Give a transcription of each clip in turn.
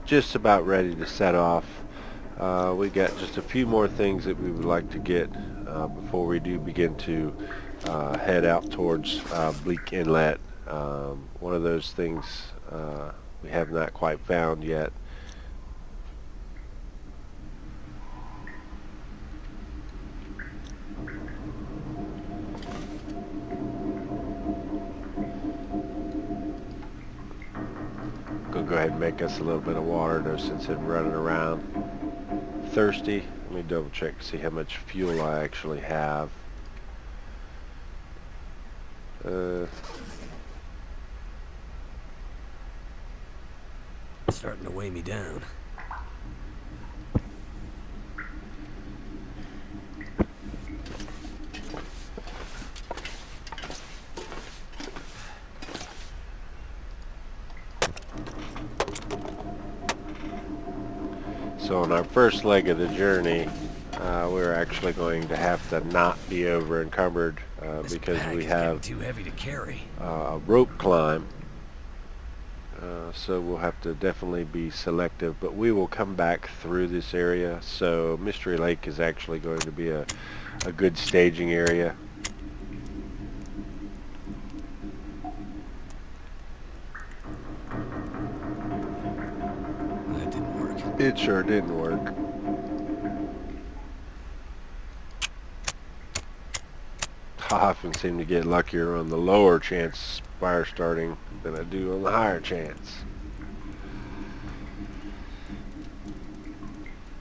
just about ready to set off. We got just a few more things that we would like to get before we do begin to head out towards Bleak Inlet. One of those things we have not quite found yet. Gonna go ahead and make us a little bit of water, no sense in running around thirsty. Let me double check to see how much fuel I actually have. It's starting to weigh me down. So on our first leg of the journey, we're actually going to have to not be over encumbered because we have too heavy to carry. A rope climb. So we'll have to definitely be selective, but we will come back through this area. So Mystery Lake is actually going to be a good staging area. That didn't work. It sure didn't work. I often seem to get luckier on the lower chance fire starting than I do on the higher chance.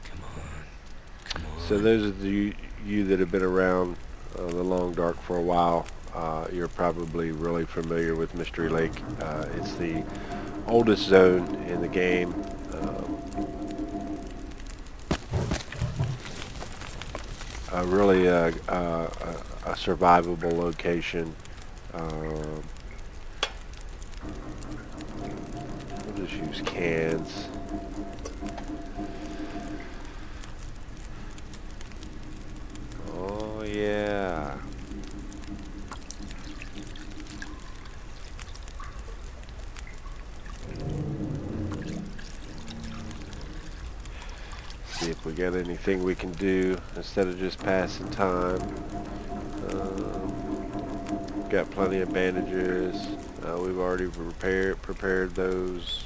Come on. So those of you that have been around the Long Dark for a while, you're probably really familiar with Mystery Lake. It's the oldest zone in the game. Really a survivable location. We'll just use cans. Oh yeah. See if we got anything we can do instead of just passing time. Got plenty of bandages. We've already prepared those.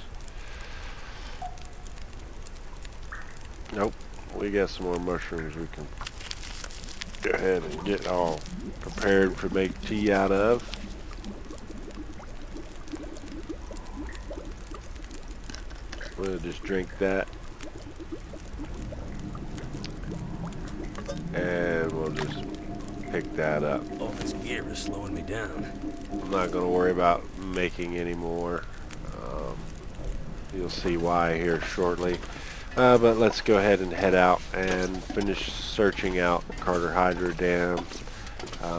Nope. We got some more mushrooms we can go ahead and get all prepared to make tea out of. We'll just drink that. And we'll just pick that up. All this gear is slowing me down. I'm not going to worry about making any more. You'll see why here shortly. But let's go ahead and head out and finish searching out Carter Hydro Dam.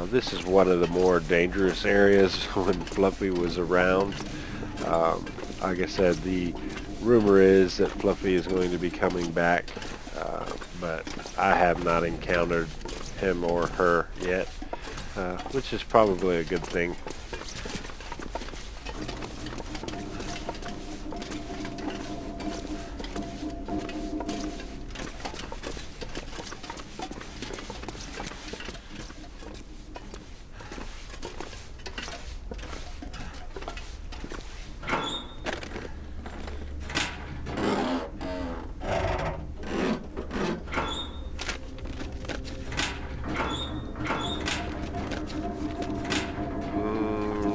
This is one of the more dangerous areas when Fluffy was around. Like I said, the rumor is that Fluffy is going to be coming back, but I have not encountered him or her yet, which is probably a good thing.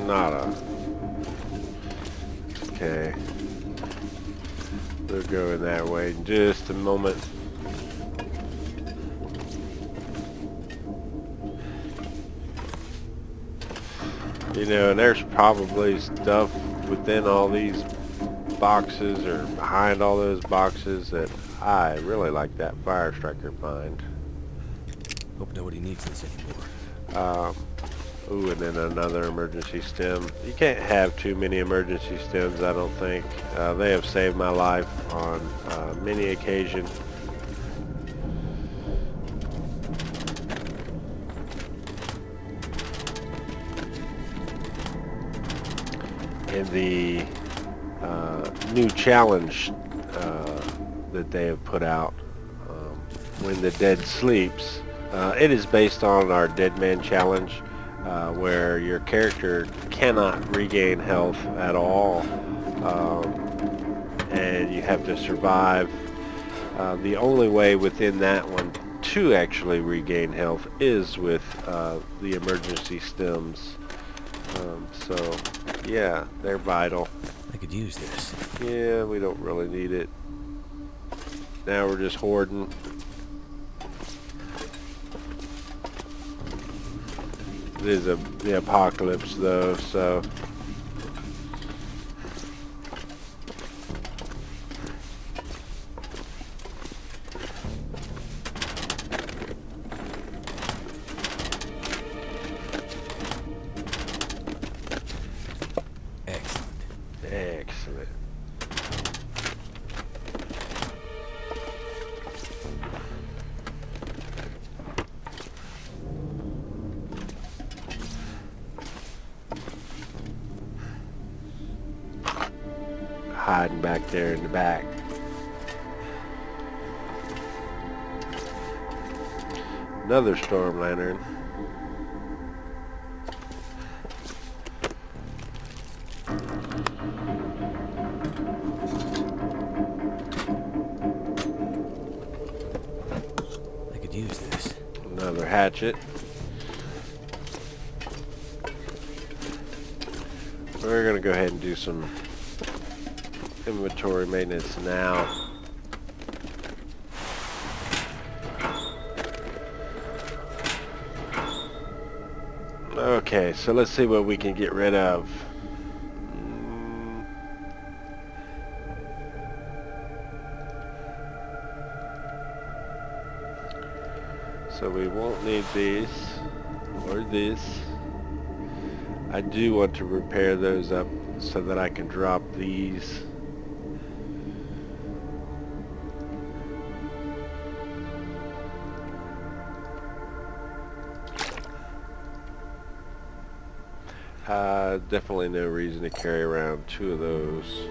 Nada. Okay. We're going that way in just a moment. You know, and there's probably stuff within all these boxes or behind all those boxes that I really like that fire striker find. Hope nobody needs this anymore. Ooh, and then another emergency stem. You can't have too many emergency stems, I don't think. They have saved my life on many occasions. In the new challenge that they have put out. When the Dead Sleeps. It is based on our Dead Man Challenge, where your character cannot regain health at all, and you have to survive. The only way within that one to actually regain health is with the emergency stems. So, yeah, they're vital. I could use this. Yeah, we don't really need it. Now we're just hoarding. It is the apocalypse though, so Excellent. excellent. Hiding back there in the back. Another storm lantern. I could use this. Another hatchet. We're gonna go ahead and do some inventory maintenance now. Okay, so let's see what we can get rid of. So we won't need these or this. I do want to repair those up so that I can drop these. Definitely no reason to carry around 2 of those.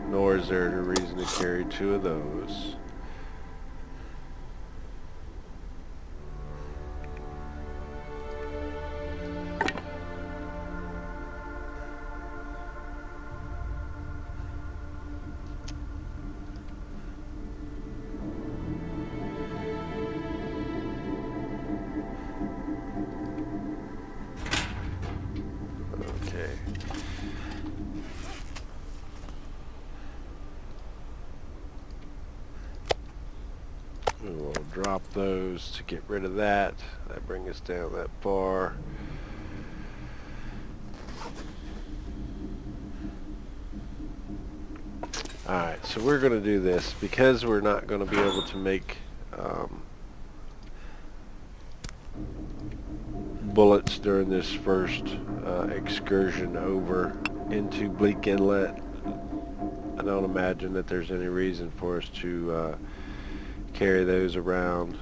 Nor is there a reason to carry 2 of those. We'll drop those to get rid of that. That brings us down that far. Alright, so we're going to do this because we're not going to be able to make bullets during this first excursion over into Bleak Inlet. I don't imagine that there's any reason for us to carry those around.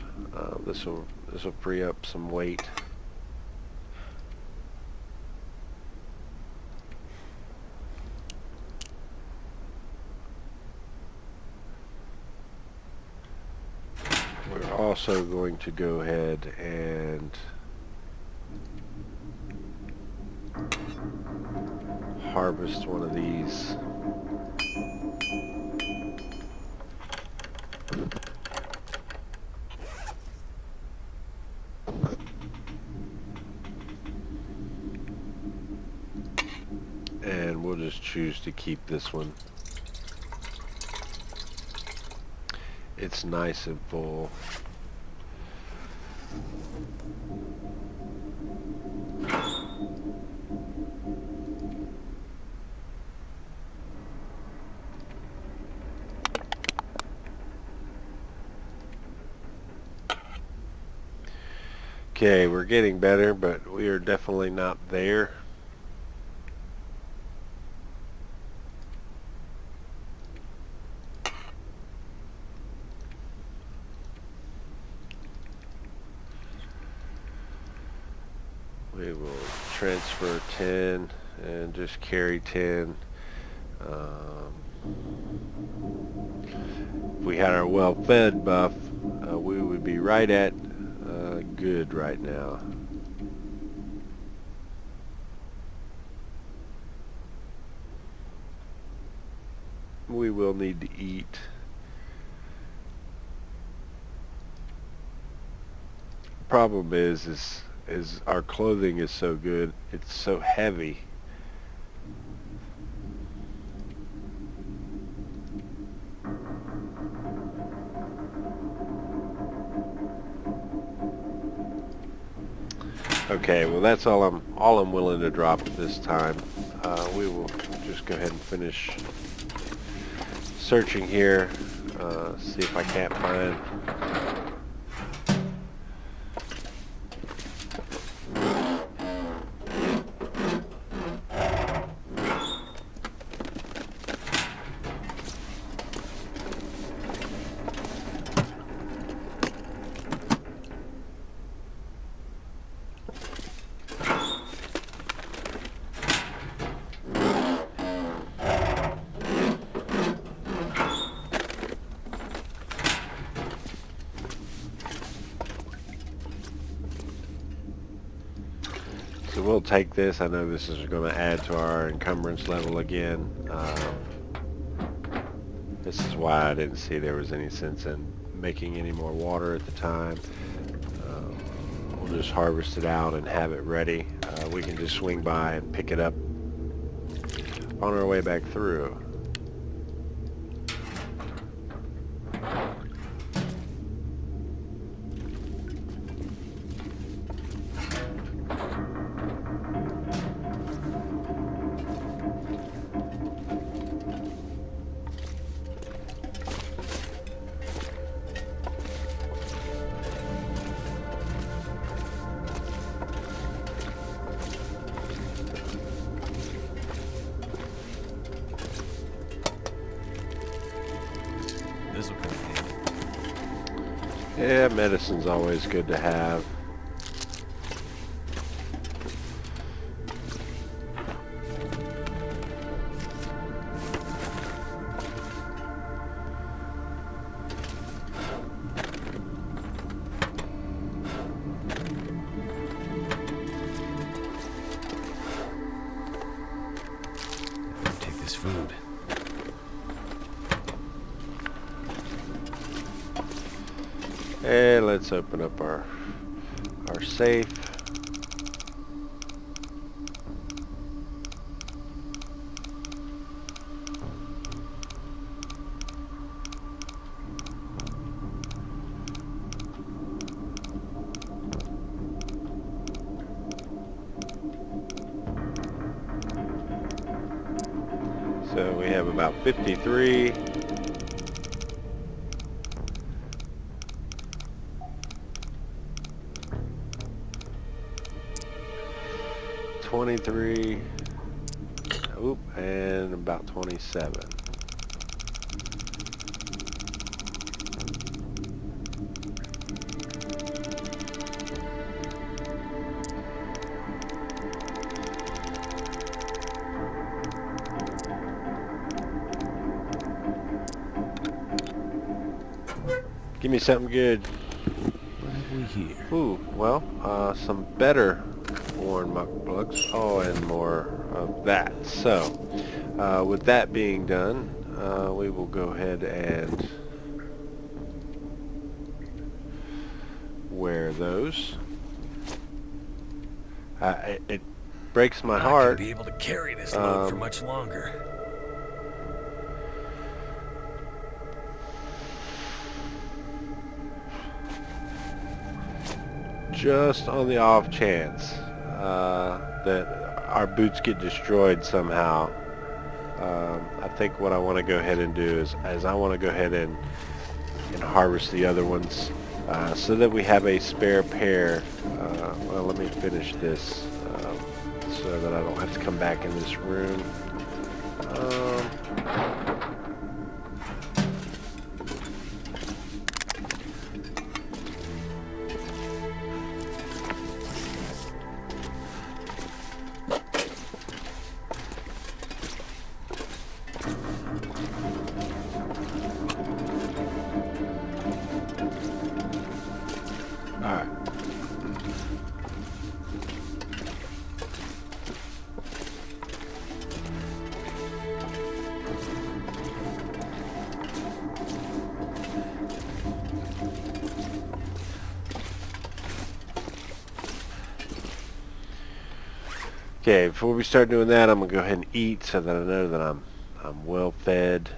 This will free up some weight. We're also going to go ahead and harvest one of these. And we'll just choose to keep this one. It's nice and full. Okay, we're getting better, but we are definitely not there. We will transfer 10 and just carry 10. If we had our well-fed buff, we would be right at good right now. We will need to eat. Problem is our clothing is so good, it's so heavy. Okay, well that's all I'm willing to drop at this time. We will just go ahead and finish searching here. See if I can't find. So we'll take this. I know this is going to add to our encumbrance level again. This is why I didn't see there was any sense in making any more water at the time. We'll just harvest it out and have it ready. We can just swing by and pick it up on our way back through. This'll come in handy. Yeah, medicine's always good to have. Take this food. And let's open up our safe. So we have about 53. $23, oop, and about 27. Give me something good. What have we here? Ooh, well, some better worn muck plugs. Oh, and more of that. So, with that being done, we will go ahead and wear those. It breaks my I'm heart. not gonna be able to carry this load for much longer. Just on the off chance that our boots get destroyed somehow, I think what I want to go ahead and do is I want to go ahead and harvest the other ones so that we have a spare pair. Well, let me finish this so that I don't have to come back in this room. Alright. Okay, before we start doing that, I'm gonna go ahead and eat so that I know that I'm well fed.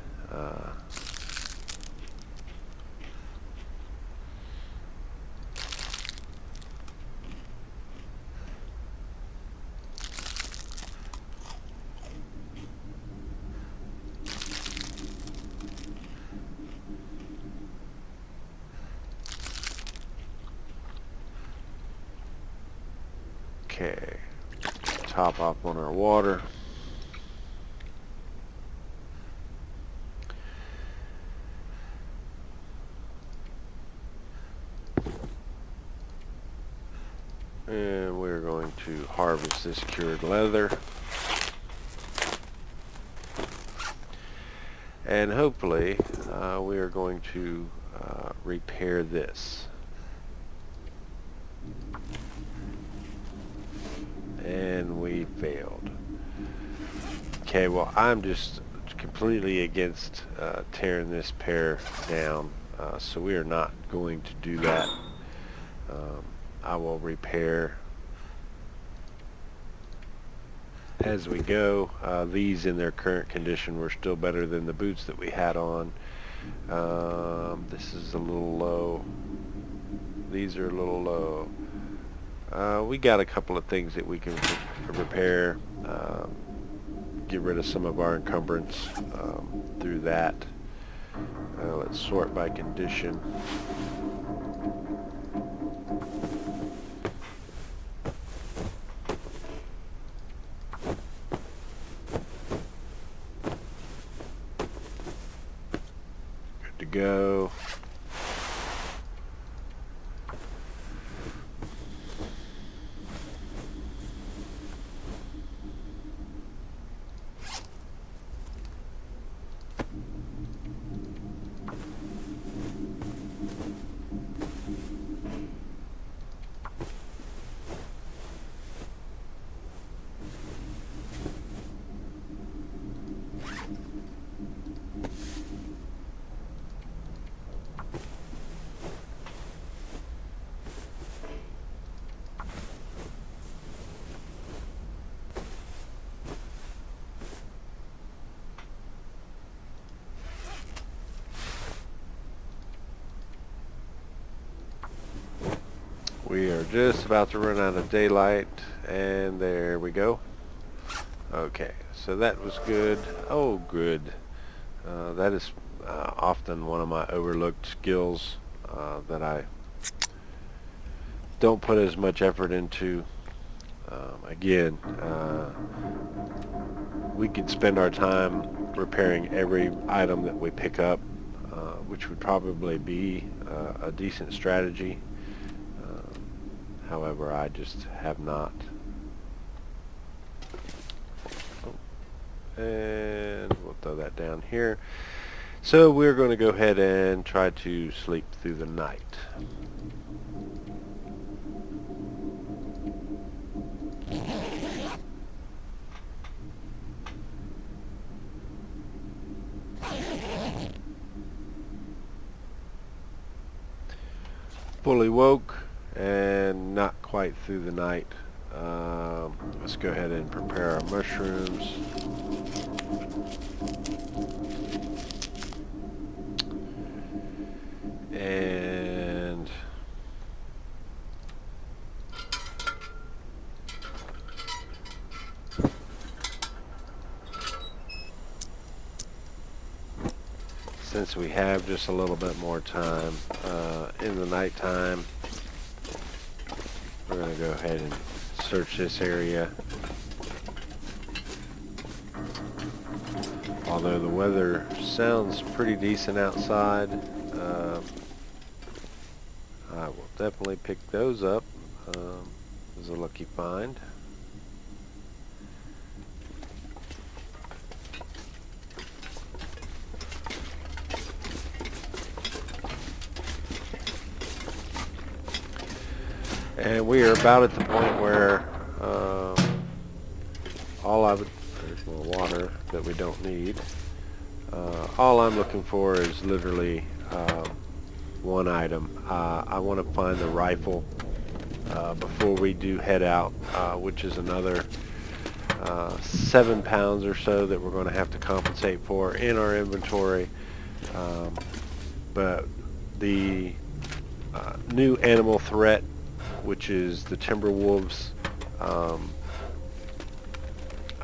Okay, top off on our water. And we're going to harvest this cured leather. And hopefully we are going to repair this. And we failed. Okay, well, I'm just completely against tearing this pair down, so we are not going to do that. I will repair as we go. These in their current condition were still better than the boots that we had on. This is a little low. These are a little low. We got a couple of things that we can repair, get rid of some of our encumbrance through that. Let's sort by condition. Good to go. We are just about to run out of daylight, and there we go. Okay, so that was good. Oh, good. That is often one of my overlooked skills that I don't put as much effort into. Again, we could spend our time repairing every item that we pick up, which would probably be a decent strategy. However, I just have not. And we'll throw that down here. So we're going to go ahead and try to sleep through the night. Fully woke and not quite through the night. Let's go ahead and prepare our mushrooms. And since we have just a little bit more time in the nighttime, we're going to go ahead and search this area. Although the weather sounds pretty decent outside, I will definitely pick those up as a lucky find. And we are about at the point where there's more water that we don't need. All I'm looking for is literally one item. I want to find the rifle before we do head out, which is another 7 pounds or so that we're going to have to compensate for in our inventory. But the new animal threat, which is the timber wolves, I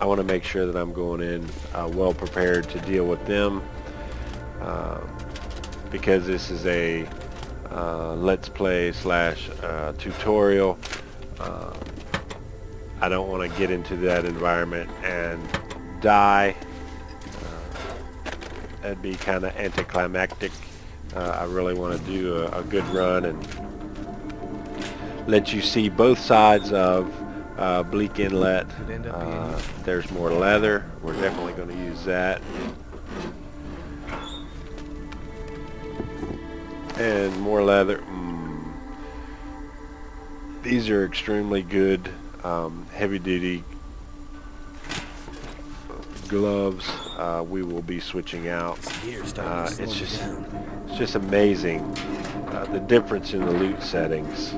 want to make sure that I'm going in well prepared to deal with them, because this is a let's play slash tutorial. I don't want to get into that environment and die. That'd be kind of anticlimactic. I really want to do a good run and let you see both sides of Bleak Inlet. There's more leather. We're definitely going to use that. And more leather. These are extremely good heavy-duty gloves. We will be switching out. It's just amazing the difference in the loot settings.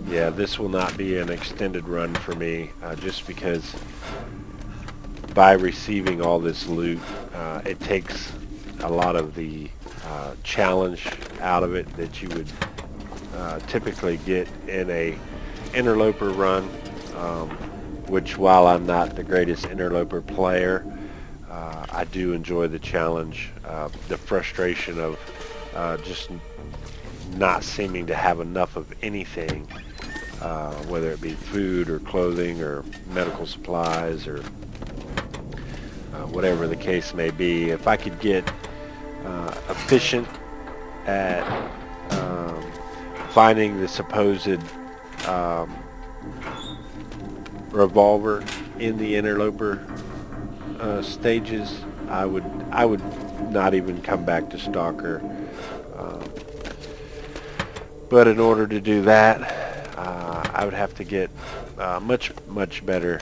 Yeah, this will not be an extended run for me, just because by receiving all this loot, it takes a lot of the challenge out of it that you would typically get in a interloper run, which, while I'm not the greatest interloper player, I do enjoy the challenge, the frustration of just not seeming to have enough of anything, whether it be food or clothing or medical supplies or whatever the case may be. If I could get efficient at finding the supposed revolver in the interloper stages, I would not even come back to Stalker. But in order to do that, I would have to get much better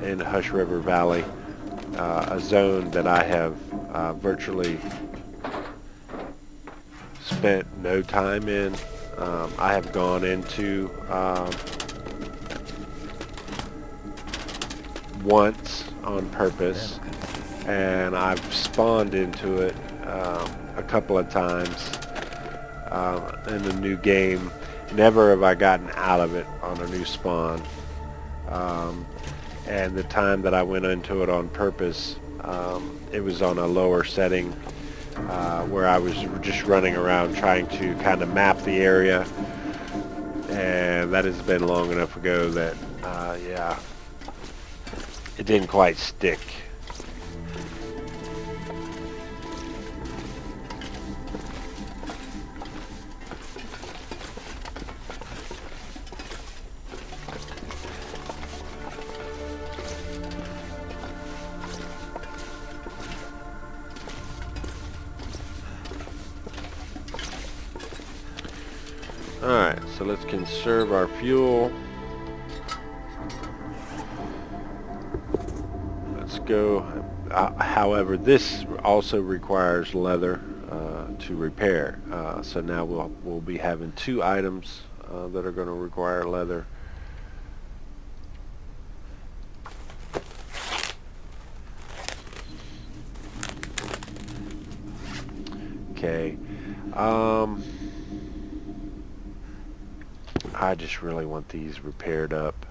in Hush River Valley, a zone that I have virtually spent no time in. I have gone into once on purpose, and I've spawned into it a couple of times in the new game. Never have I gotten out of it on a new spawn. And the time that I went into it on purpose, it was on a lower setting, where I was just running around trying to kind of map the area, and that has been long enough ago that yeah, it didn't quite stick. Alright, so let's conserve our fuel. Let's go. However, this also requires leather to repair. So now we'll be having two items that are going to require leather. Okay. I just really want these repaired up.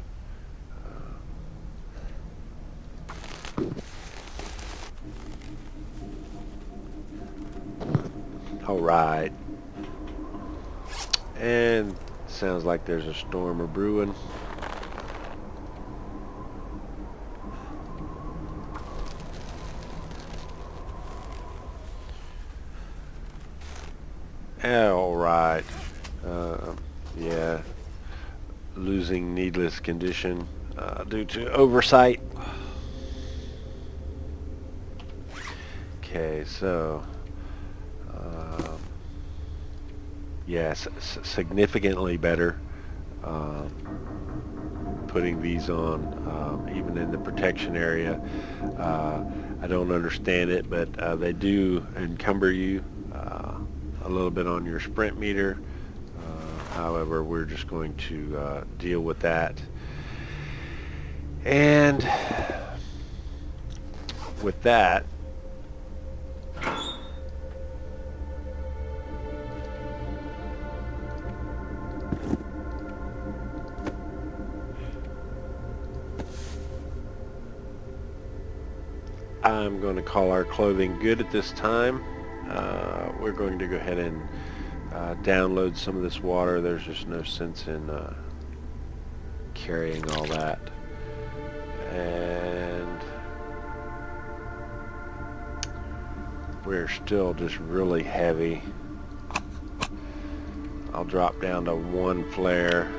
Alright. And sounds like there's a storm brewing. Alright. Yeah. Losing needless condition due to oversight. Okay, so Yes, significantly better. Putting these on, even in the protection area. I don't understand it, but they do encumber you a little bit on your sprint meter. However, we're just going to deal with that. And with that, I'm going to call our clothing good at this time. We're going to go ahead and download some of this water. There's just no sense in carrying all that. And we're still just really heavy. I'll drop down to 1 flare.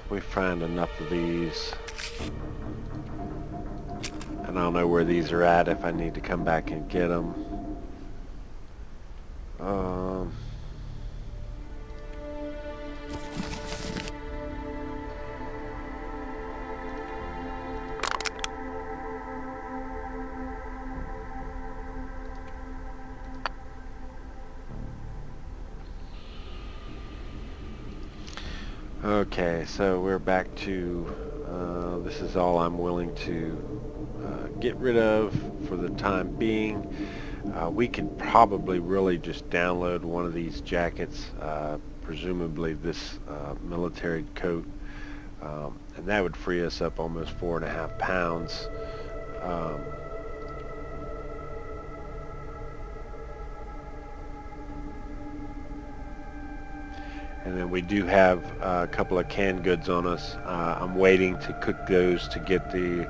We find enough of these. And I don't know where these are at if I need to come back and get them. Okay, so we're back to, this is all I'm willing to get rid of for the time being. We could probably really just download one of these jackets, presumably this military coat, and that would free us up almost 4.5 pounds. And then we do have a couple of canned goods on us. I'm waiting to cook those to get the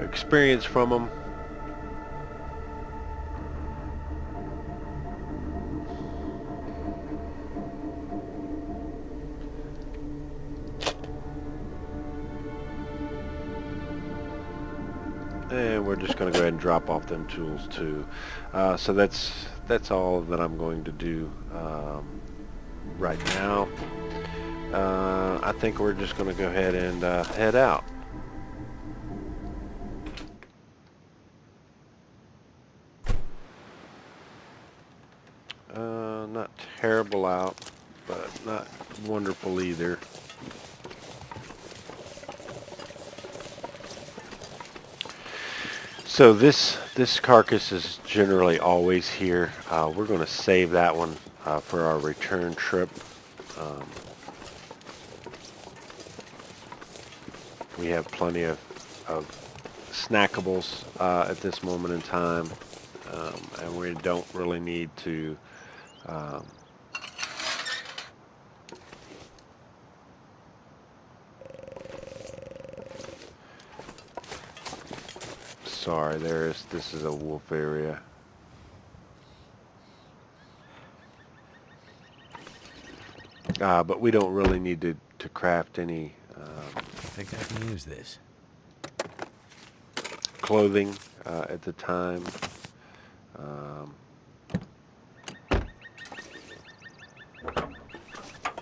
experience from them. And we're just going to go ahead and drop off them tools too. So that's all that I'm going to do right now. I think we're just going to go ahead and head out. Not terrible out, but not wonderful either. So this carcass is generally always here. We're going to save that one for our return trip. We have plenty of snackables at this moment in time, and we don't really need to sorry, this is a wolf area. But we don't really need to craft any I think I can use this. clothing at the time.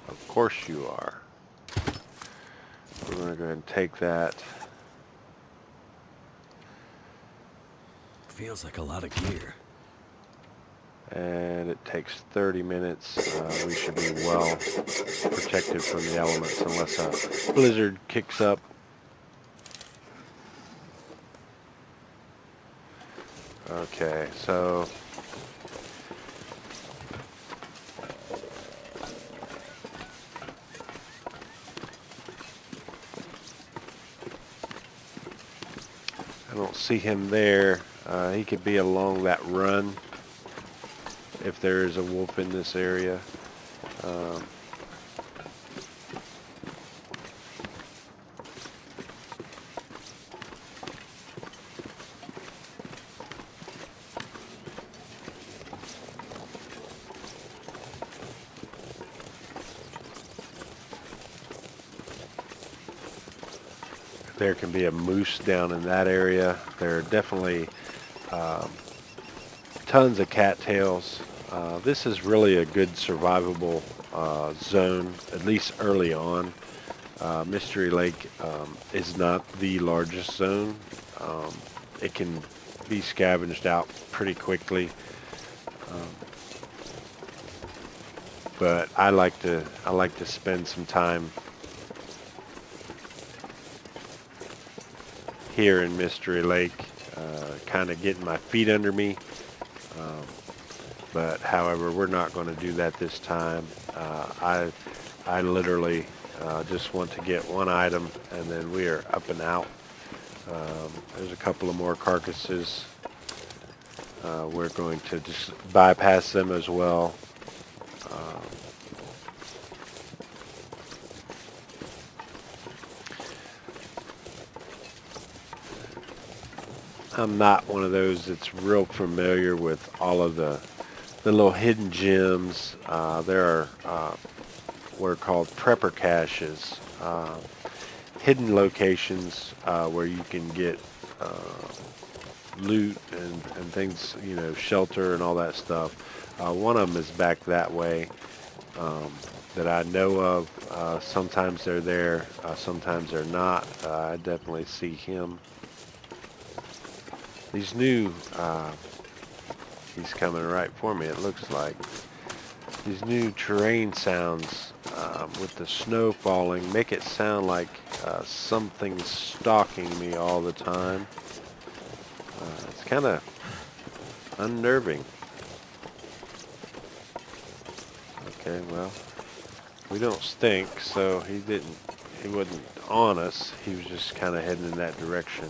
Of course you are. We're going to go ahead and take that. Feels like a lot of gear. And it takes 30 minutes. We should be well protected from the elements unless a blizzard kicks up. Okay, so see him there. He could be along that run if there is a wolf in this area. There can be a moose down in that area. There are definitely tons of cattails. This is really a good survivable zone, at least early on. Mystery Lake is not the largest zone. It can be scavenged out pretty quickly. But I like to spend some time here in Mystery Lake, kind of getting my feet under me. But however, we're not going to do that this time. I literally just want to get one item, and then we are up and out. There's a couple of more carcasses. We're going to just bypass them as well. I'm not one of those that's real familiar with all of the little hidden gems. There are what are called prepper caches, hidden locations where you can get loot and things, you know, shelter and all that stuff. One of them is back that way that I know of. Sometimes they're there, sometimes they're not. I definitely see him. These new, he's coming right for me, it looks like. These new terrain sounds with the snow falling make it sound like something's stalking me all the time. It's kind of unnerving. Okay, well, we don't stink, so he wasn't on us. He was just kind of heading in that direction.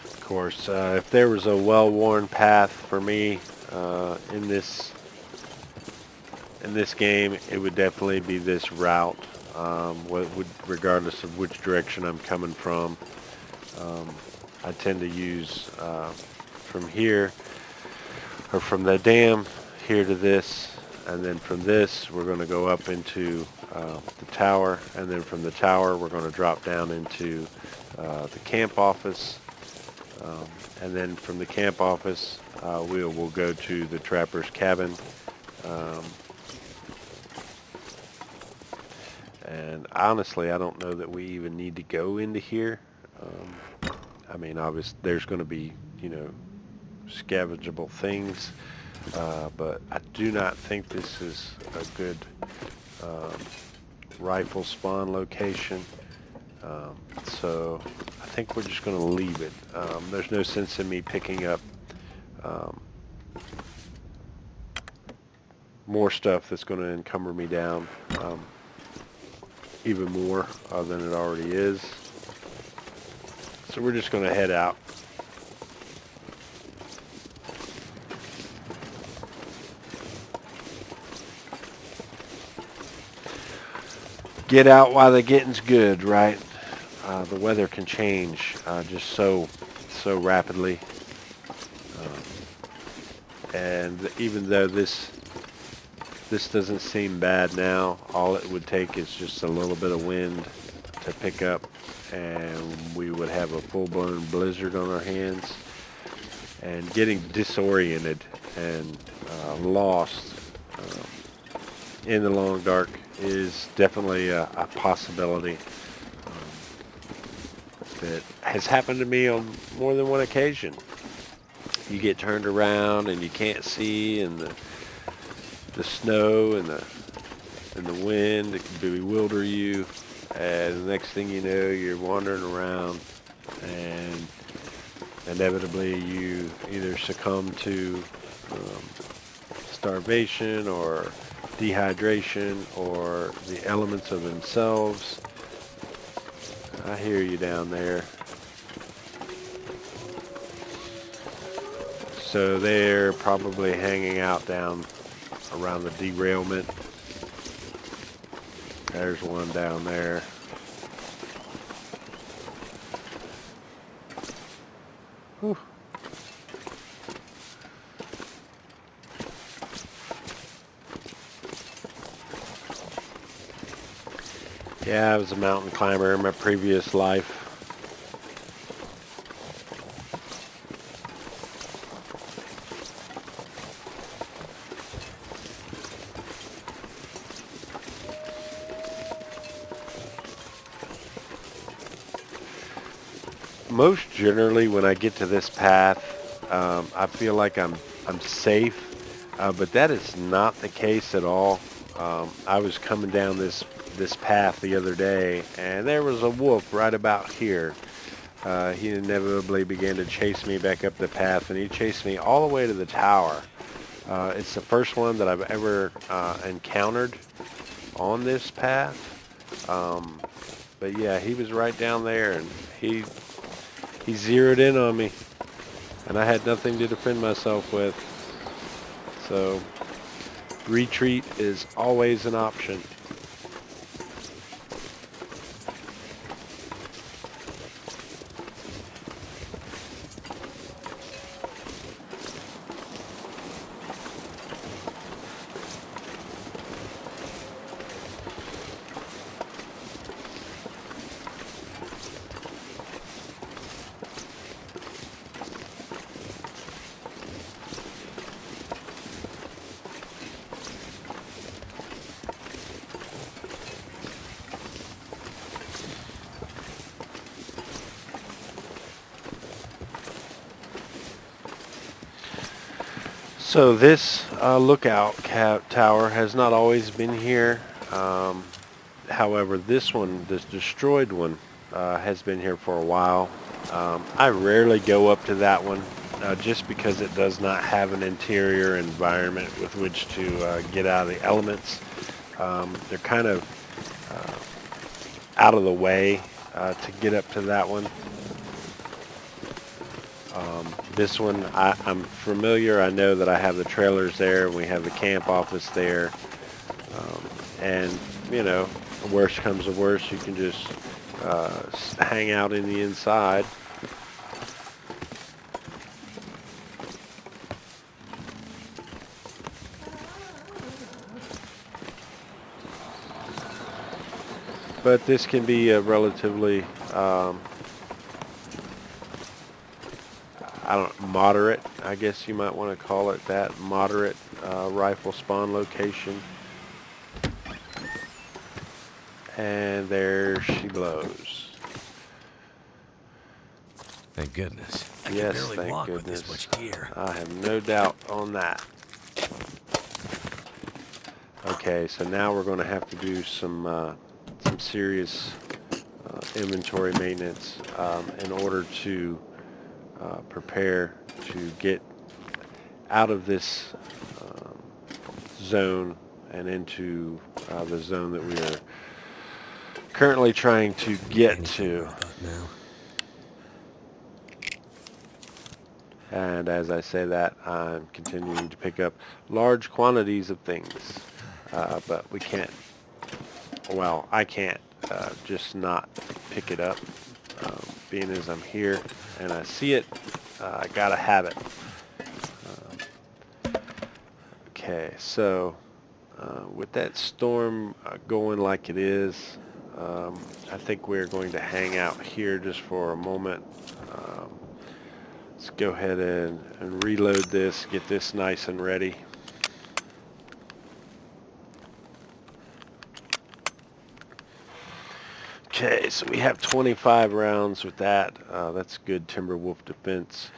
Of course, if there was a well-worn path for me in this game, it would definitely be this route. Regardless of which direction I'm coming from, I tend to use from here or from the dam here to this, and then from this we're going to go up into the tower, and then from the tower we're going to drop down into the camp office. And then from the camp office, we'll go to the trapper's cabin. And honestly, I don't know that we even need to go into here. I mean, obviously, there's going to be, you know, scavengeable things. But I do not think this is a good rifle spawn location. So I think we're just going to leave it. There's no sense in me picking up more stuff that's going to encumber me down even more than it already is. So we're just going to head out. Get out while the getting's good, right? The weather can change just so rapidly, and even though this doesn't seem bad now, all it would take is just a little bit of wind to pick up, and we would have a full-blown blizzard on our hands. And getting disoriented and lost in the long dark is definitely a possibility. That has happened to me on more than one occasion. You get turned around and you can't see, and the snow and the wind, it can bewilder you, and the next thing you know, you're wandering around and inevitably you either succumb to starvation or dehydration or the elements of themselves. I hear you down there. So they're probably hanging out down around the derailment. There's one down there. Whew. Yeah, I was a mountain climber in my previous life. Most generally, when I get to this path, I feel like I'm safe, but that is not the case at all. I was coming down this path the other day, and there was a wolf right about here. He inevitably began to chase me back up the path, and he chased me all the way to the tower. It's the first one that I've ever encountered on this path. But yeah, he was right down there, and he zeroed in on me, and I had nothing to defend myself with. So retreat is always an option. So this lookout tower has not always been here. However, this one, this destroyed one, has been here for a while. I rarely go up to that one just because it does not have an interior environment with which to get out of the elements. They're kind of out of the way to get up to that one. This one, I'm familiar. I know that I have the trailers there. We have the camp office there. And, you know, worst comes to worst, you can just hang out in the inside. But this can be a relatively moderate, I guess you might want to call it that, moderate rifle spawn location. And there she blows. Thank goodness. Yes, thank goodness. With this much gear. I have no doubt on that. Okay, so now we're going to have to do some serious inventory maintenance in order to prepare to get out of this zone and into the zone that we are currently trying to get to. And as I say that, I'm continuing to pick up large quantities of things, but we can't, well, I can't just not pick it up, being as I'm here and I see it, I gotta have it. Okay, so with that storm going like it is, I think we're going to hang out here just for a moment. Let's go ahead and reload this, get this nice and ready. Okay, so we have 25 rounds with that. That's good Timberwolf defense.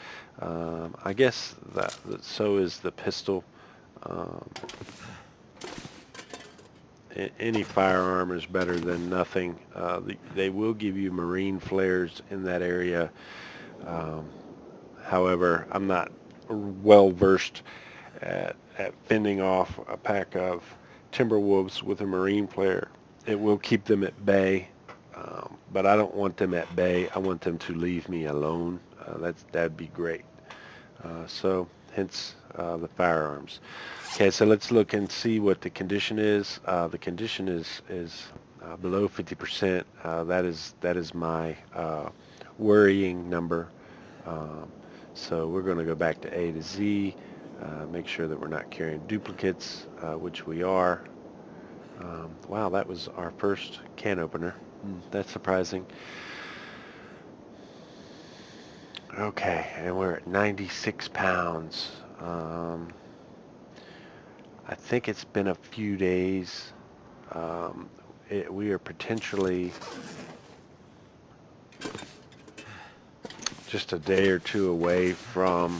I guess that so is the pistol. Any firearm is better than nothing. They will give you marine flares in that area. However, I'm not well versed at fending off a pack of timber wolves with a marine player. It will keep them at bay, but I don't want them at bay. I want them to leave me alone. That'd be great. So hence the firearms. Okay, so let's look and see what the condition is. The condition is below 50%. That is my worrying number. Um, so we're going to go back to A to Z, make sure that we're not carrying duplicates, which we are. Wow, that was our first can opener. That's surprising. Okay, and we're at 96 pounds. I think it's been a few days. We are potentially just a day or two away from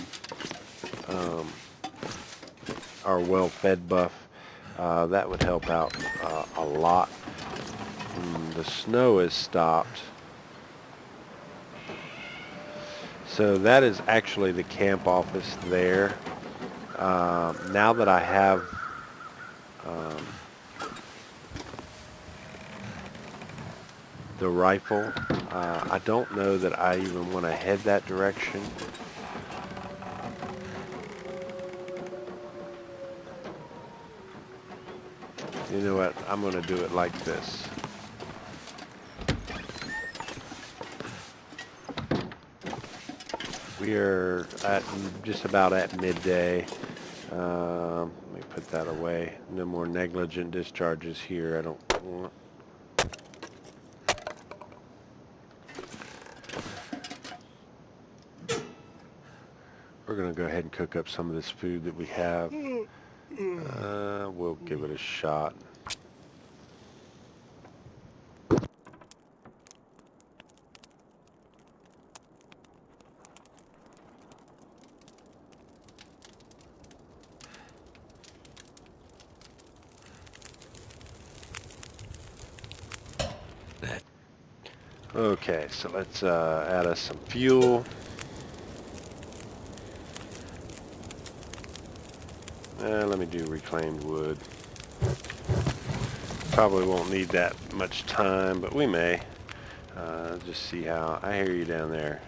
our well-fed buff. That would help out a lot. The snow has stopped. So that is actually the camp office there. Now that I have the rifle, I don't know that I even want to head that direction. You know what? I'm going to do it like this. We are at just about at midday. Let me put that away. No more negligent discharges here. I don't want. We're going to go ahead and cook up some of this food that we have. We'll give it a shot. Okay, so let's add us some fuel. Let me do reclaimed wood. Probably won't need that much time, but we may. Just see how. I hear you down there.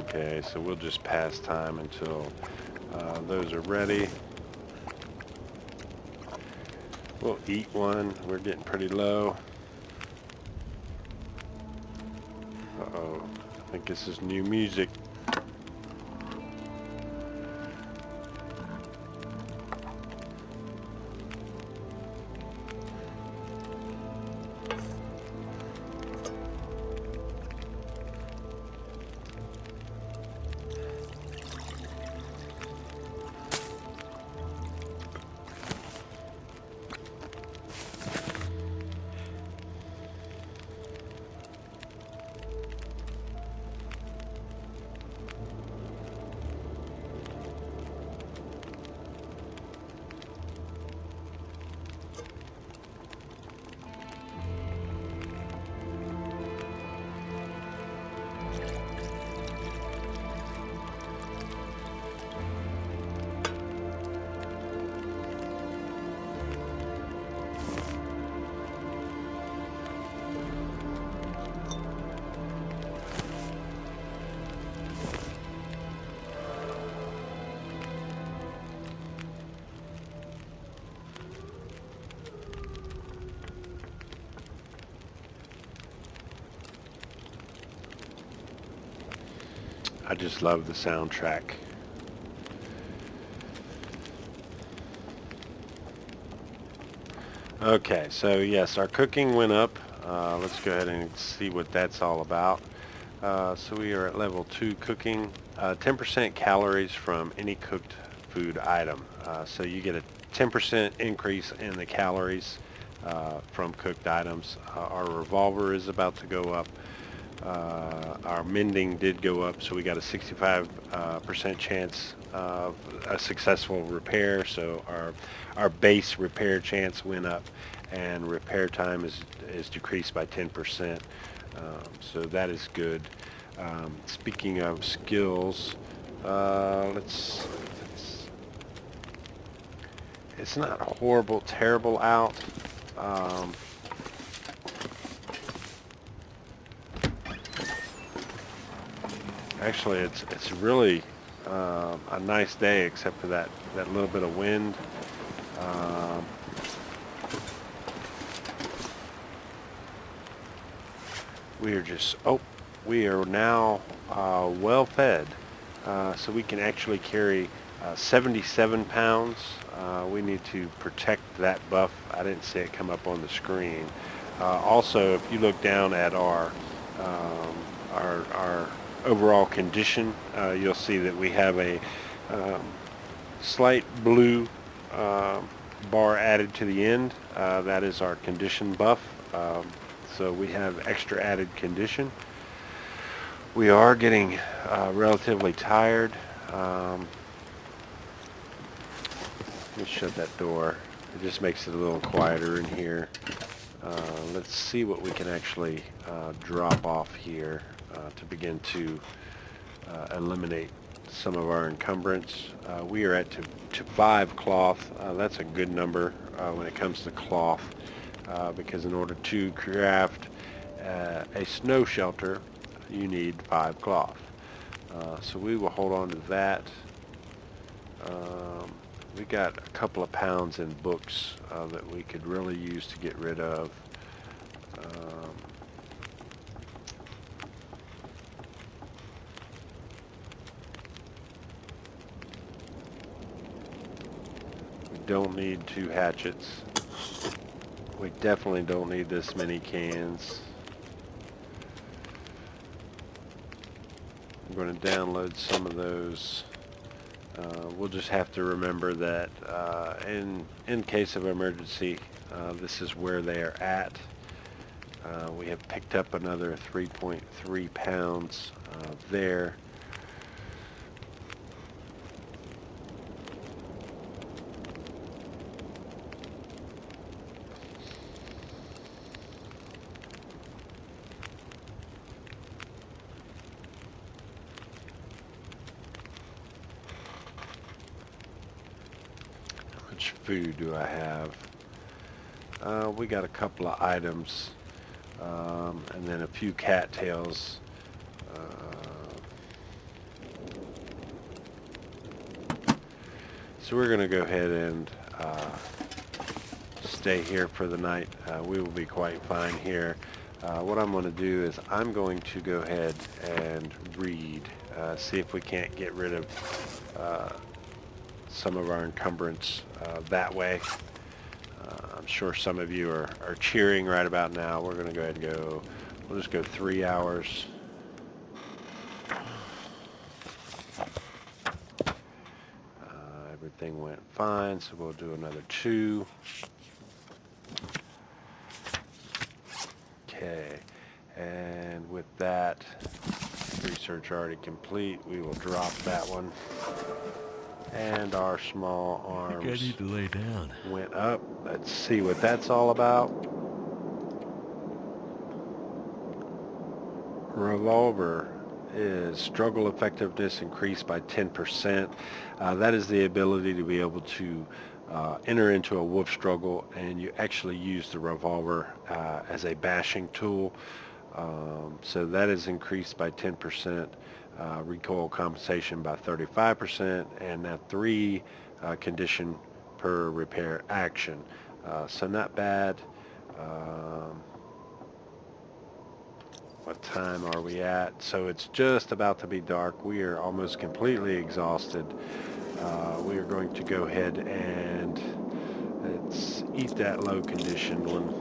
Okay, so we'll just pass time until those are ready. We'll eat one. We're getting pretty low. Uh-oh. I think this is new music. I just love the soundtrack. Okay, so yes, our cooking went up. Let's go ahead and see what that's all about. So we are at level 2 cooking. 10% calories from any cooked food item. So you get a 10% increase in the calories from cooked items. Our revolver is about to go up. Our mending did go up, so we got a 65% chance of a successful repair. So our base repair chance went up, and repair time is decreased by 10%. So that is good. Speaking of skills, it's not horrible, terrible out. Um, Actually, it's really a nice day, except for that little bit of wind. Um, we are now well fed, so we can actually carry 77 pounds. We need to protect that buff. I didn't see it come up on the screen. Also, if you look down at our overall condition, you'll see that we have a um, slight blue bar added to the end. That is our condition buff. So we have extra added condition. We are getting relatively tired. Let me shut that door. It just makes it a little quieter in here. Let's see what we can actually drop off here to begin to eliminate some of our encumbrance. We are at to 5 cloth. That's a good number when it comes to cloth, because in order to craft a snow shelter, you need 5 cloth. So we will hold on to that. We got a couple of pounds in books that we could really use to get rid of. We don't need 2 hatchets. We definitely don't need this many cans. I'm going to download some of those. We'll just have to remember that in case of emergency, this is where they are at. We have picked up another 3.3 pounds there. How much food do I have? We got a couple of items, and then a few cattails. So we're going to go ahead and stay here for the night. We will be quite fine here. What I'm going to do is I'm going to go ahead and read, see if we can't get rid of some of our encumbrance that way. I'm sure some of you are cheering right about now. We're going to go ahead and go, we'll just go 3 hours. Everything went fine, so we'll do another 2. Okay, and with that, research already complete, we will drop that one. And our small arms I need to lay down. went up. Let's see what that's all about. Revolver is struggle effectiveness increased by 10%. That is the ability to be able to enter into a wolf struggle, and you actually use the revolver as a bashing tool. So that is increased by 10%. Recoil compensation by 35%, and now 3 condition per repair action. So not bad. What time are we at? So it's just about to be dark. We are almost completely exhausted. We are going to go ahead and let's eat that low conditioned one.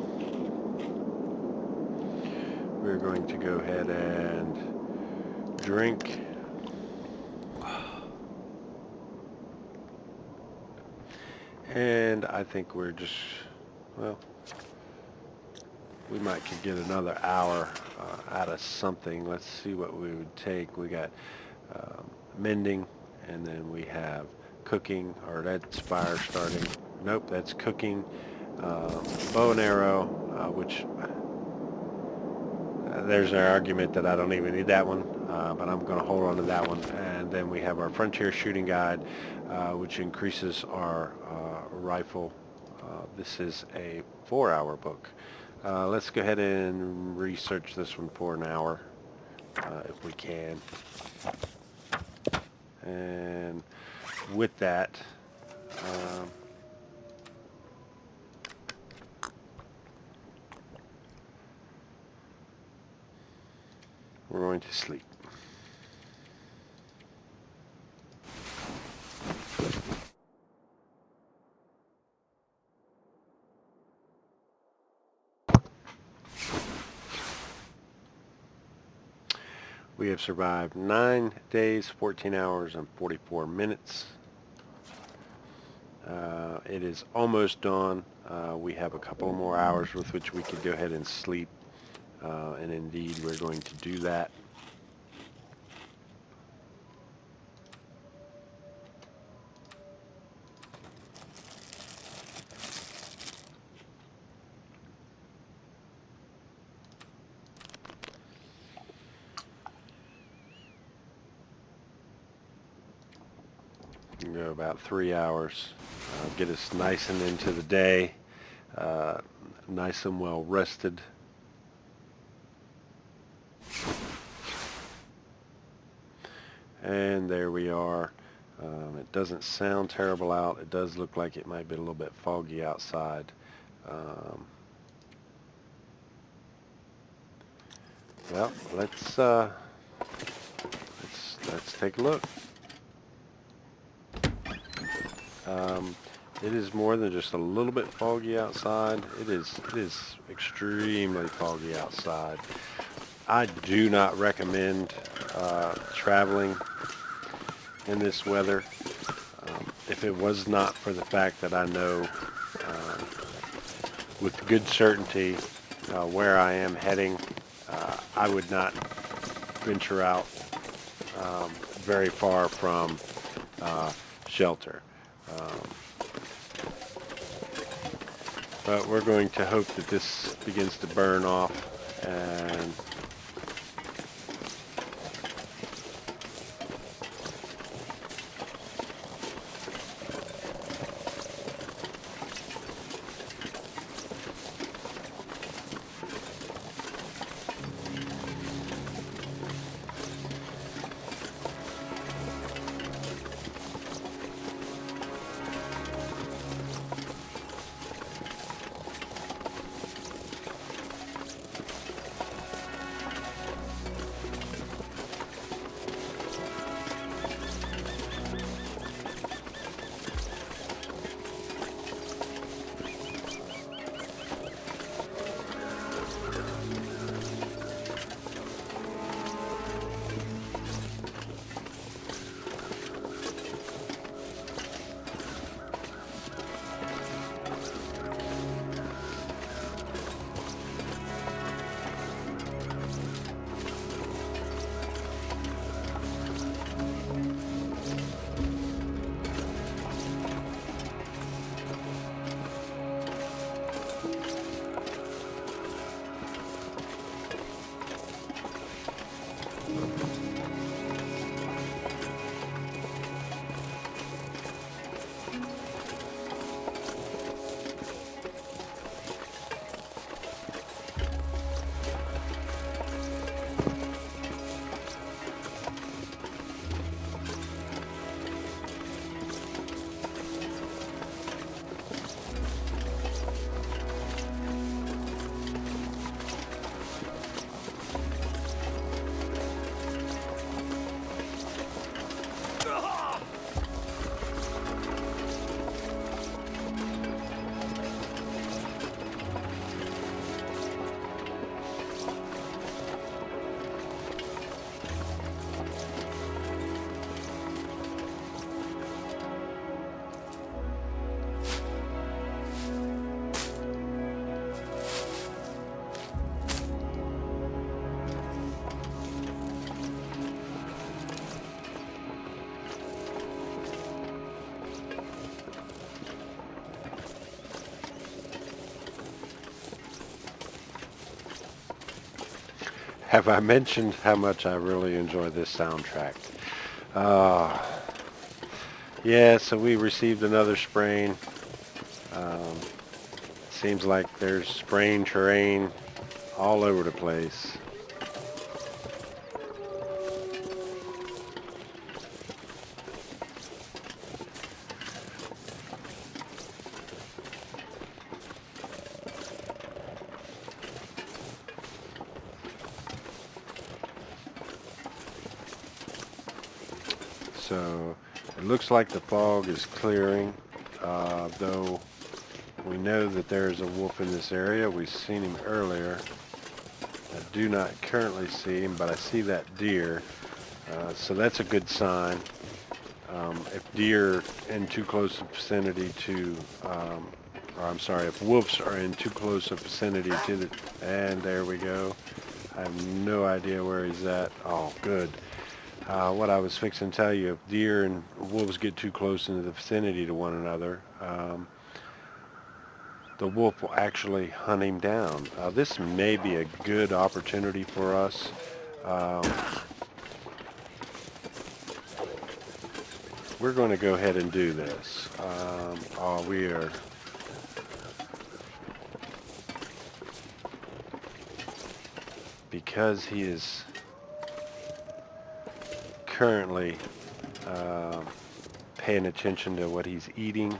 We're going to go ahead and drink. And I think we're just, well, we might could get another hour out of something. Let's see what we would take. We got mending, and then we have cooking, or that's fire starting. Nope, that's cooking. Bow and arrow, which there's an argument that I don't even need that one, but I'm going to hold on to that one. And then we have our Frontier Shooting Guide, which increases our rifle. This is a 4-hour book. Let's go ahead and research this one for an hour, if we can. And with that, we're going to sleep. We have survived 9 days, 14 hours, and 44 minutes. It is almost dawn. We have a couple more hours with which we could go ahead and sleep. And indeed, we're going to do that. Go about 3 hours. Get us nice and into the day. Nice and well rested. And there we are. It doesn't sound terrible out. It does look like it might be a little bit foggy outside. Well, let's take a look. It is more than just a little bit foggy outside. It is extremely foggy outside. I do not recommend traveling in this weather. If it was not for the fact that I know with good certainty where I am heading, I would not venture out very far from shelter. But we're going to hope that this begins to burn off, and Have I mentioned how much I really enjoy this soundtrack? Uh, yeah, so we received another sprain. Um, Seems like there's sprain terrain all over the place. So it looks like the fog is clearing, though we know that there's a wolf in this area. We've seen him earlier. I do not currently see him, but I see that deer. So that's a good sign. If deer in too close a vicinity to, or I'm sorry, if wolves are in too close a vicinity to the, and there we go. I have no idea where he's at. Oh, good. What I was fixing to tell you, if deer and wolves get too close into the vicinity to one another, the wolf will actually hunt him down. This may be a good opportunity for us. We're going to go ahead and do this. We are... Because he is currently paying attention to what he's eating.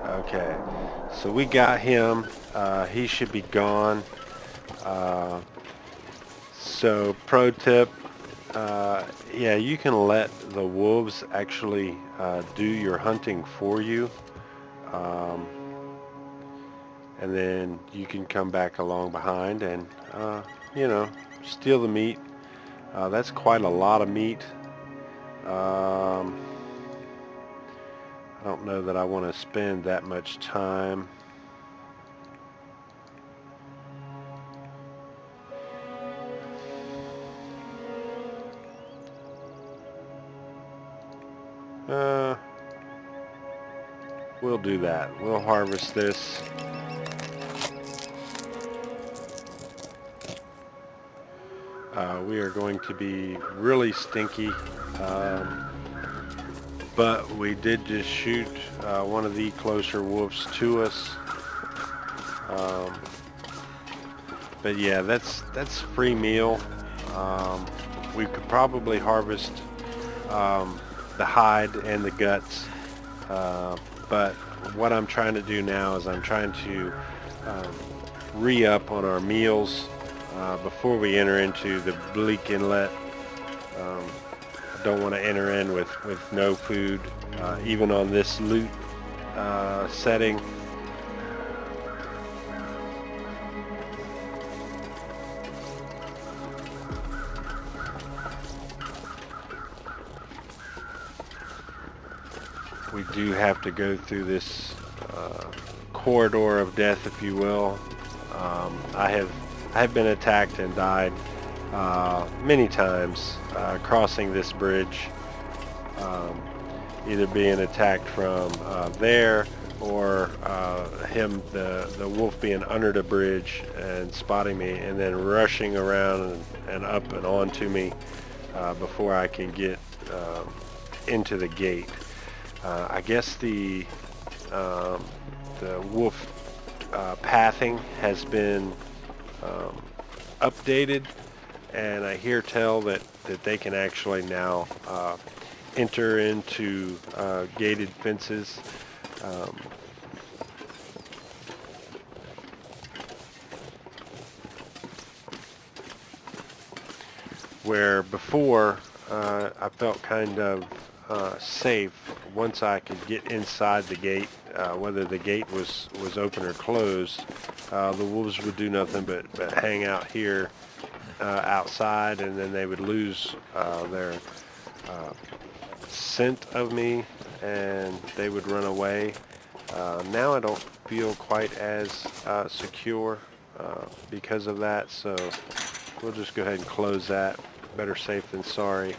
Okay, so we got him. He should be gone. So pro tip, yeah, you can let the wolves actually do your hunting for you. And then you can come back along behind and, you know, steal the meat. That's quite a lot of meat. I don't know that I want to spend that much time. We'll do that. We'll harvest this. We are going to be really stinky, but we did just shoot one of the closer wolves to us. But yeah, that's free meal. We could probably harvest the hide and the guts, but what I'm trying to do now is I'm trying to re-up on our meals before we enter into the Bleak Inlet. I don't want to enter in with no food, even on this loot setting. We do have to go through this corridor of death, if you will. I have been attacked and died many times crossing this bridge, either being attacked from there or the wolf being under the bridge and spotting me and then rushing around and up and onto me before I can get into the gate. I guess the wolf pathing has been updated, and I hear tell that they can actually now enter into gated fences. Where before I felt kind of safe once I could get inside the gate, whether the gate was open or closed. The wolves would do nothing but hang out here outside, and then they would lose their scent of me and they would run away. Now I don't feel quite as secure because of that, so we'll just go ahead and close that. Better safe than sorry.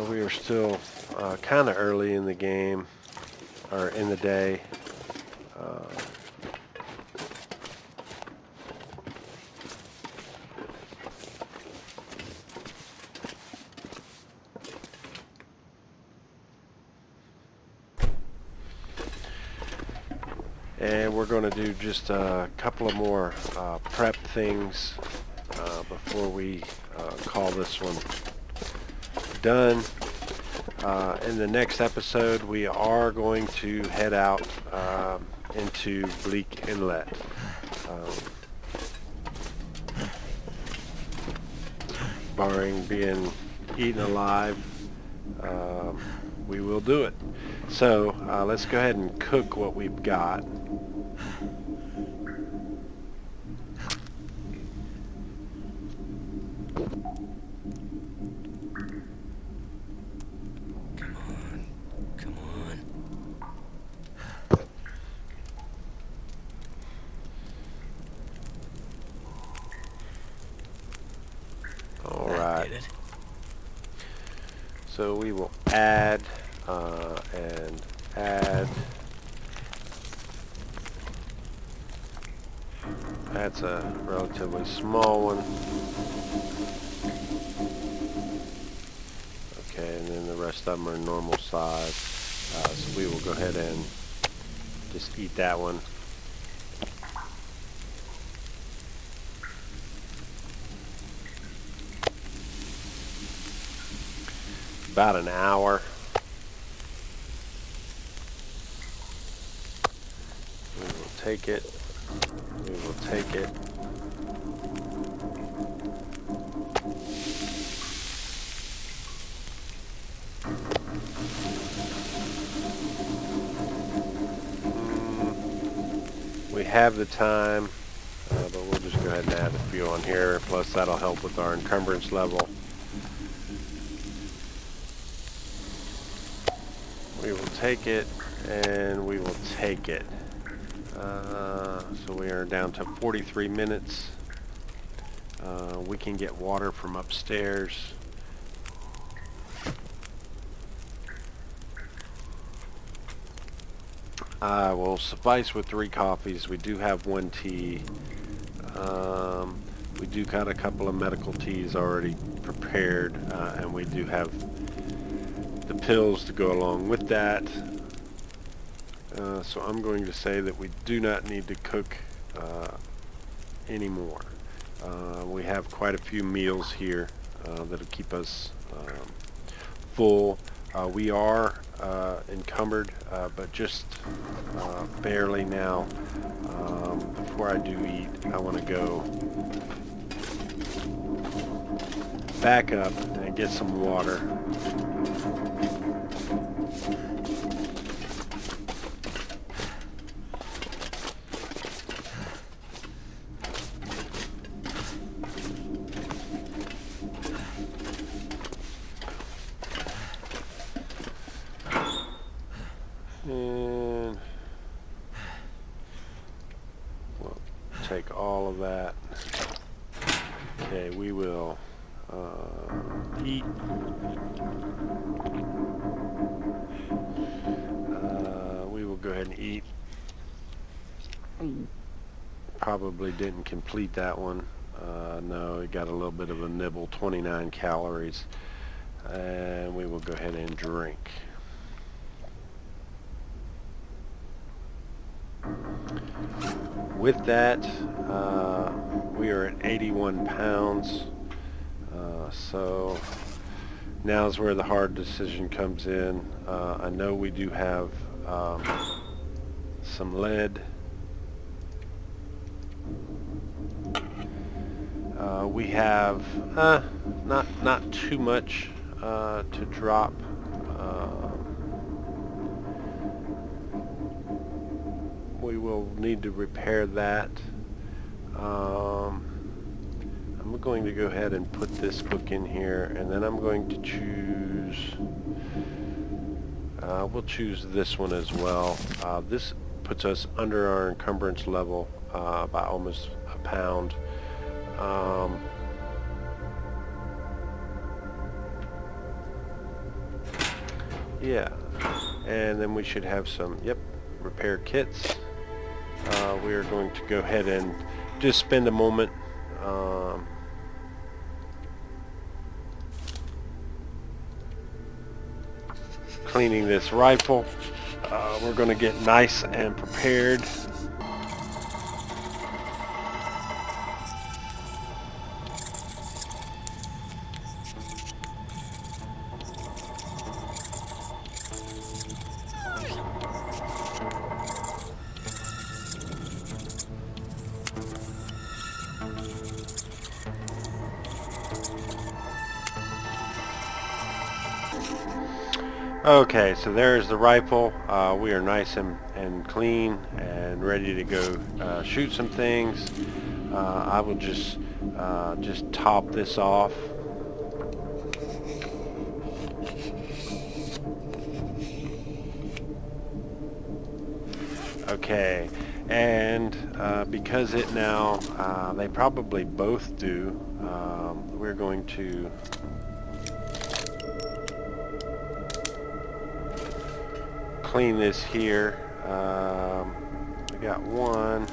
We are still kind of early in the game, or in the day. And we're going to do just a couple of more prep things before we call this one done. In the next episode, we are going to head out into Bleak Inlet. Barring being eaten alive, we will do it. So let's go ahead and cook what we've got. So we will add and add. That's a relatively small one. Okay, and then the rest of them are normal size. So we will go ahead and just eat that one. About an hour. We will take it. We will take it. We have the time, but we'll just go ahead and add a few on here. Plus that'll help with our encumbrance level. We will take it, and we will take it. So we are down to 43 minutes. We can get water from upstairs. I will suffice with 3 coffees. We do have 1 tea. We do got a couple of medical teas already prepared, and we do have the pills to go along with that. So I'm going to say that we do not need to cook anymore. We have quite a few meals here that'll keep us full. We are encumbered, but just barely now. Before I do eat, I want to go back up and get some water. And we'll take all of that. Okay, we will eat. We will go ahead and eat. Probably didn't complete that one. No, it got a little bit of a nibble, 29 calories. And we will go ahead and drink. With that, we are at 81 pounds. So now is where the hard decision comes in. I know we do have some lead. We have not too much to drop. We will need to repair that. I'm going to go ahead and put this book in here, and then I'm going to choose, we'll choose this one as well. This puts us under our encumbrance level by almost a pound. Yeah, and then we should have some, yep, repair kits. We are going to go ahead and just spend a moment cleaning this rifle. We're going to get nice and prepared. Okay, so there's the rifle. We are nice and clean and ready to go shoot some things. I will just top this off. Okay, and because it now, they probably both do, we're going to clean this here. We got one.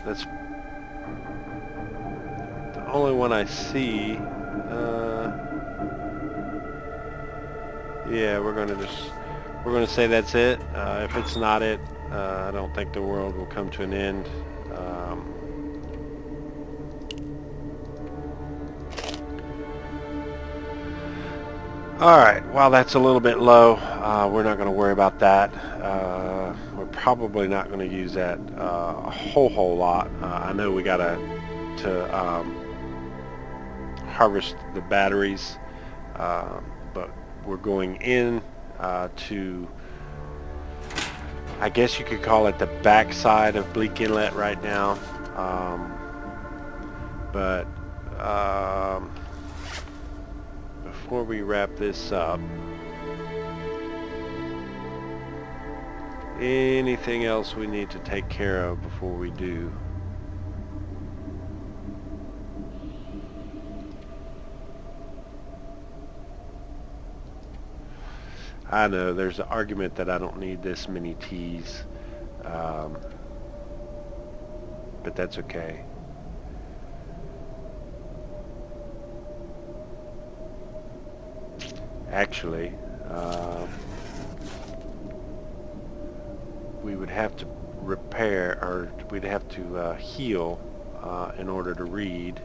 That's the only one I see. Yeah, we're gonna say that's it. If it's not it, I don't think the world will come to an end. Alright, while that's a little bit low, we're not going to worry about that. We're probably not going to use that a whole lot. I know we got to harvest the batteries, but we're going in to, I guess you could call it the backside of Bleak Inlet right now. But before we wrap this up, anything else we need to take care of before we do? I know there's an argument that I don't need this many teas, but that's okay. Actually, we would have to repair, or we'd have to heal in order to read.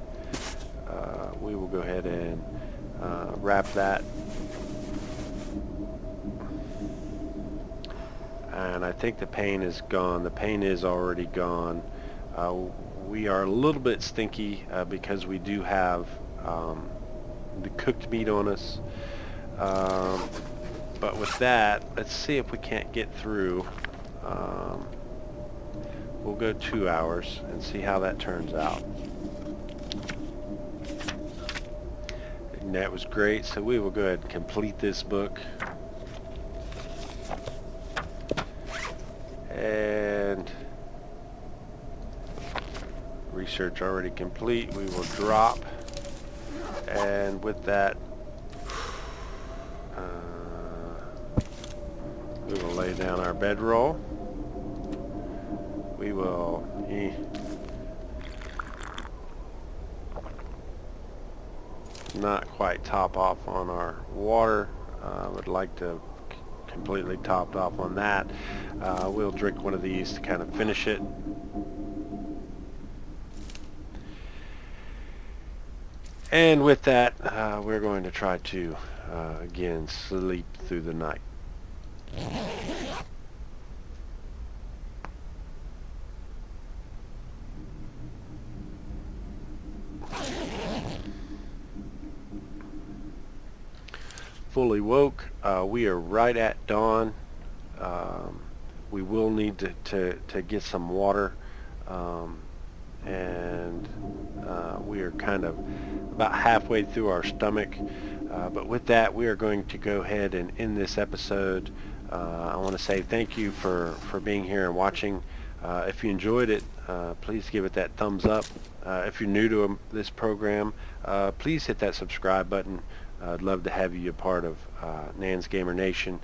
We will go ahead and wrap that. And I think the pain is gone. The pain is already gone. We are a little bit stinky because we do have the cooked meat on us. But with that, let's see if we can't get through. We'll go 2 hours and see how that turns out. And that was great, so we will go ahead and complete this book. And research already complete. We will drop, and with that we will lay down our bedroll. We will not quite top off on our water. Would like to completely topped off on that. We'll drink one of these to kind of finish it. And with that, we're going to try to again sleep through the night. Fully woke. We are right at dawn. We will need to get some water, and we are kind of about halfway through our stomach. But with that, we are going to go ahead and end this episode. I want to say thank you for being here and watching. If you enjoyed it, please give it that thumbs up. If you're new to this program, please hit that subscribe button. I'd love to have you a part of Nan's Gamer Nation.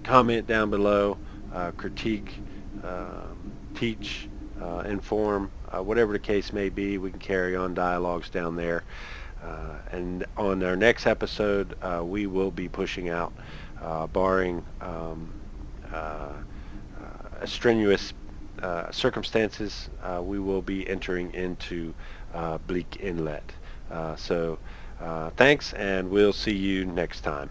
Comment down below, critique, teach, inform, whatever the case may be. We can carry on dialogues down there. And on our next episode, we will be pushing out, barring strenuous circumstances, we will be entering into Bleak Inlet. So thanks, and we'll see you next time.